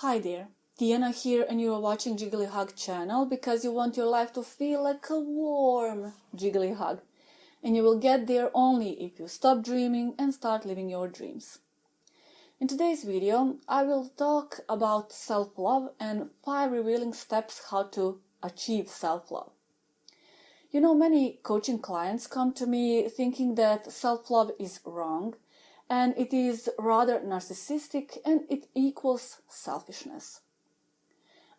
Hi there, Tijana here, and you are watching Jiggly Hug channel because you want your life to feel like a warm jiggly hug. And you will get there only if you stop dreaming and start living your dreams. In today's video, I will talk about self-love and 5 revealing steps how to achieve self-love. You know, many coaching clients come to me thinking that self-love is wrong, and it is rather narcissistic and it equals selfishness.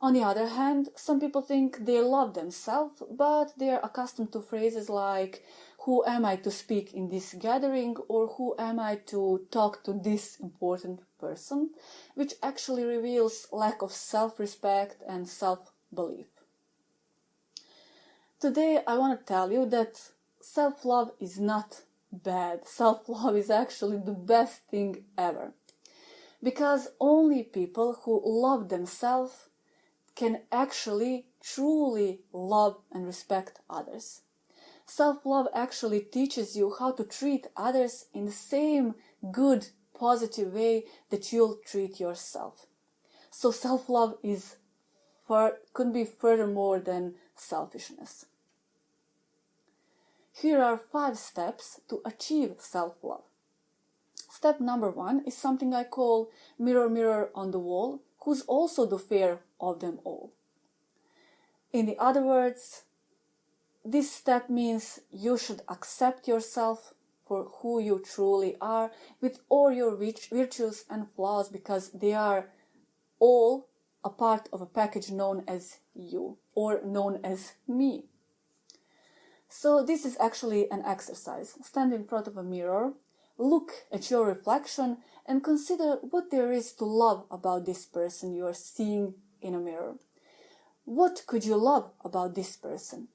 On the other hand, some people think they love themselves, but they are accustomed to phrases like, who am I to speak in this gathering, or who am I to talk to this important person, which actually reveals lack of self-respect and self-belief. Today I want to tell you that self-love is not bad. Self-love is actually the best thing ever. Because only people who love themselves can actually truly love and respect others. Self-love actually teaches you how to treat others in the same good, positive way that you'll treat yourself. So self-love couldn't be further more than selfishness. Here are 5 steps to achieve self-love. Step number 1 is something I call mirror, mirror on the wall, who's also the fair of them all. In other words, this step means you should accept yourself for who you truly are, with all your virtues and flaws, because they are all a part of a package known as you, or known as me. So this is actually an exercise. Stand in front of a mirror, look at your reflection, and consider what there is to love about this person you are seeing in a mirror. What could you love about this person?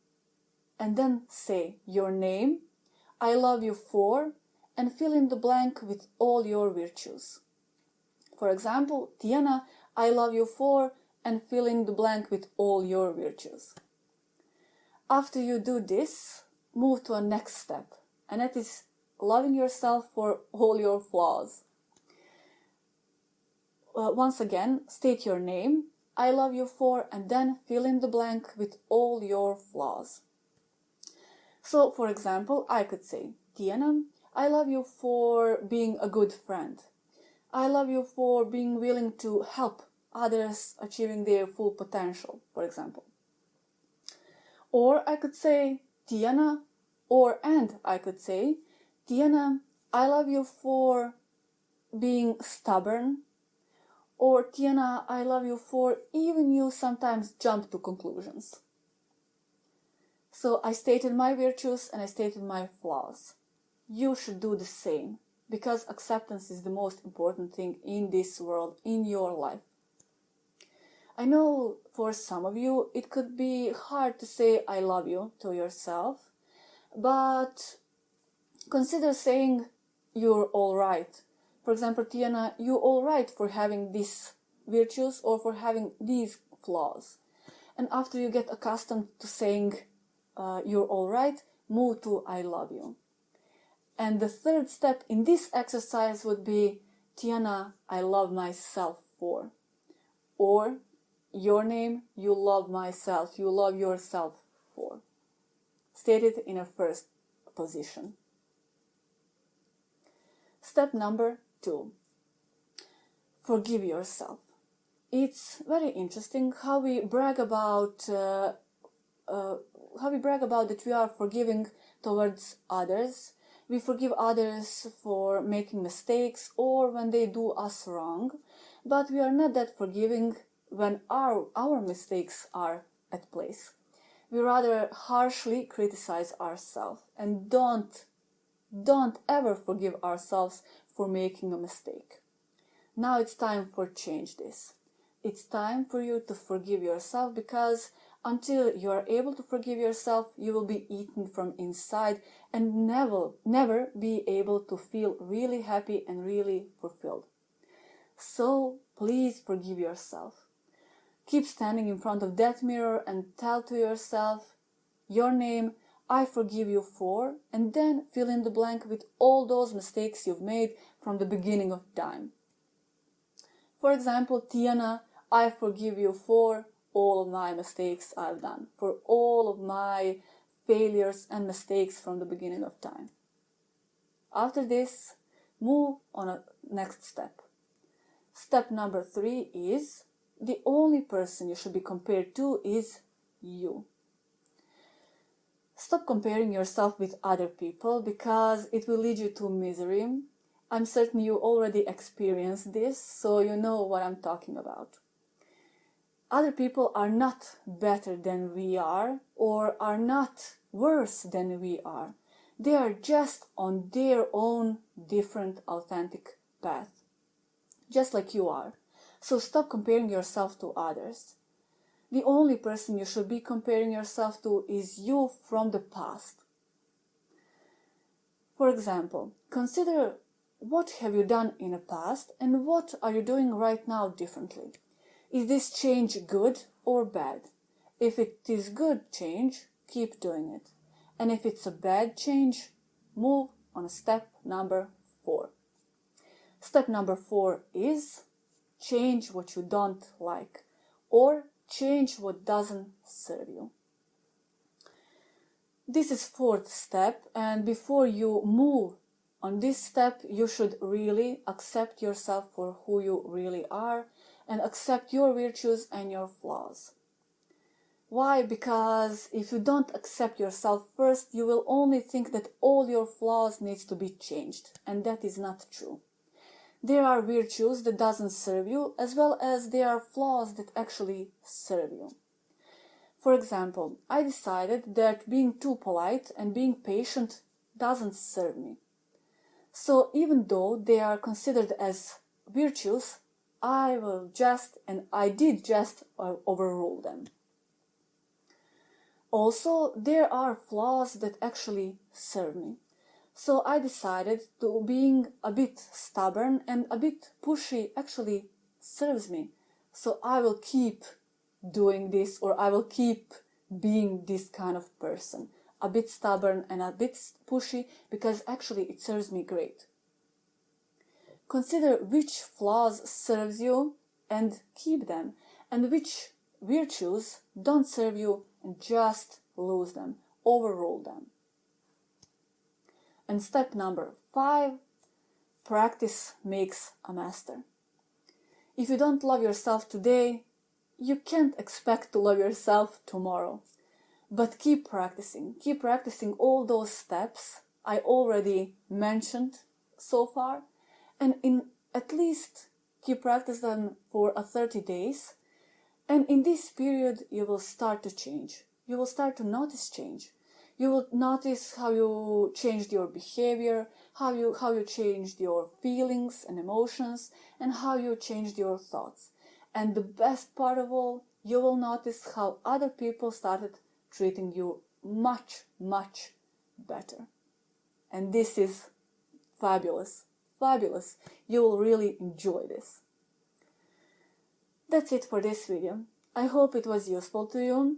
And then say your name, I love you for, and fill in the blank with all your virtues. For example, Tijana, I love you for, and fill in the blank with all your virtues. After you do this, move to a next step, and that is loving yourself for all your flaws. Once again, state your name, I love you for, and then fill in the blank with all your flaws. So, for example, I could say, Tijana, I love you for being a good friend. I love you for being willing to help others achieving their full potential, for example. Or I could say, Tijana, I could say, Tijana, I love you for being stubborn. Or Tijana, I love you for even you sometimes jump to conclusions. So I stated my virtues and I stated my flaws. You should do the same, because acceptance is the most important thing in this world, in your life. I know for some of you it could be hard to say I love you to yourself, but consider saying you're alright. For example, Tijana, you're alright for having these virtues or for having these flaws. And after you get accustomed to saying you're alright, move to I love you. And the third step in this exercise would be, Tijana, I love myself for. Or your name, you love myself, you love yourself for. State it in a first position. Step number 2. Forgive yourself. It's very interesting how we brag about that we are forgiving towards others. We forgive others for making mistakes or when they do us wrong, but we are not that forgiving when our mistakes are at place. We rather harshly criticize ourselves and don't ever forgive ourselves for making a mistake. Now it's time for change this. It's time for you to forgive yourself, because until you are able to forgive yourself, you will be eaten from inside and never be able to feel really happy and really fulfilled. So please forgive yourself. Keep standing in front of that mirror and tell to yourself your name, I forgive you for, and then fill in the blank with all those mistakes you've made from the beginning of time. For example, Tijana, I forgive you for all of my mistakes I've done, for all of my failures and mistakes from the beginning of time. After this, move on a next step. Step number 3 is the only person you should be compared to is you. Stop comparing yourself with other people because it will lead you to misery. I'm certain you already experienced this, so you know what I'm talking about. Other people are not better than we are or are not worse than we are. They are just on their own different authentic path, just like you are. So stop comparing yourself to others. The only person you should be comparing yourself to is you from the past. For example, consider what have you done in the past and what are you doing right now differently. Is this change good or bad? If it is good change, keep doing it. And if it's a bad change, move on step number 4. Step number 4 is change what you don't like or change what doesn't serve you. This is 4th step, and before you move on this step, you should really accept yourself for who you really are and accept your virtues and your flaws. Why? Because if you don't accept yourself first, you will only think that all your flaws needs to be changed, and that is not true. There are virtues that doesn't serve you, as well as there are flaws that actually serve you. For example, I decided that being too polite and being patient doesn't serve me. So even though they are considered as virtues, I did just overrule them. Also, there are flaws that actually serve me. So I decided to being a bit stubborn and a bit pushy actually serves me. So I will keep doing this, or I will keep being this kind of person. A bit stubborn and a bit pushy, because actually it serves me great. Consider which flaws serves you and keep them, and which virtues don't serve you and just lose them, overrule them. And step number 5, practice makes a master. If you don't love yourself today, you can't expect to love yourself tomorrow. But keep practicing all those steps I already mentioned so far, and at least keep practicing them for 30 days. And in this period, you will start to change. You will start to notice change. You will notice how you changed your behavior, how you changed your feelings and emotions, and how you changed your thoughts. And the best part of all, you will notice how other people started treating you much, much better. And this is fabulous, fabulous. You will really enjoy this. That's it for this video. I hope it was useful to you.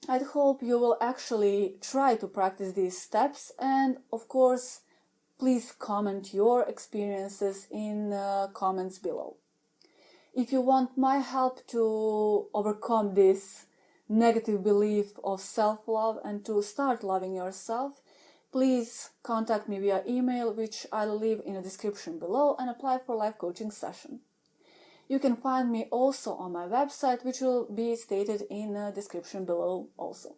I hope you will actually try to practice these steps, and of course, please comment your experiences in comments below. If you want my help to overcome this negative belief of self-love and to start loving yourself, please contact me via email, which I'll leave in the description below, and apply for life coaching session. You can find me also on my website, which will be stated in the description below also.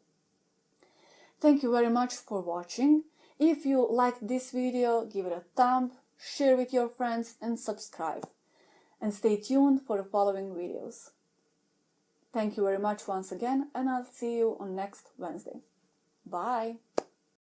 Thank you very much for watching. If you liked this video, give it a thumb, share with your friends and subscribe. And stay tuned for the following videos. Thank you very much once again, and I'll see you on next Wednesday. Bye!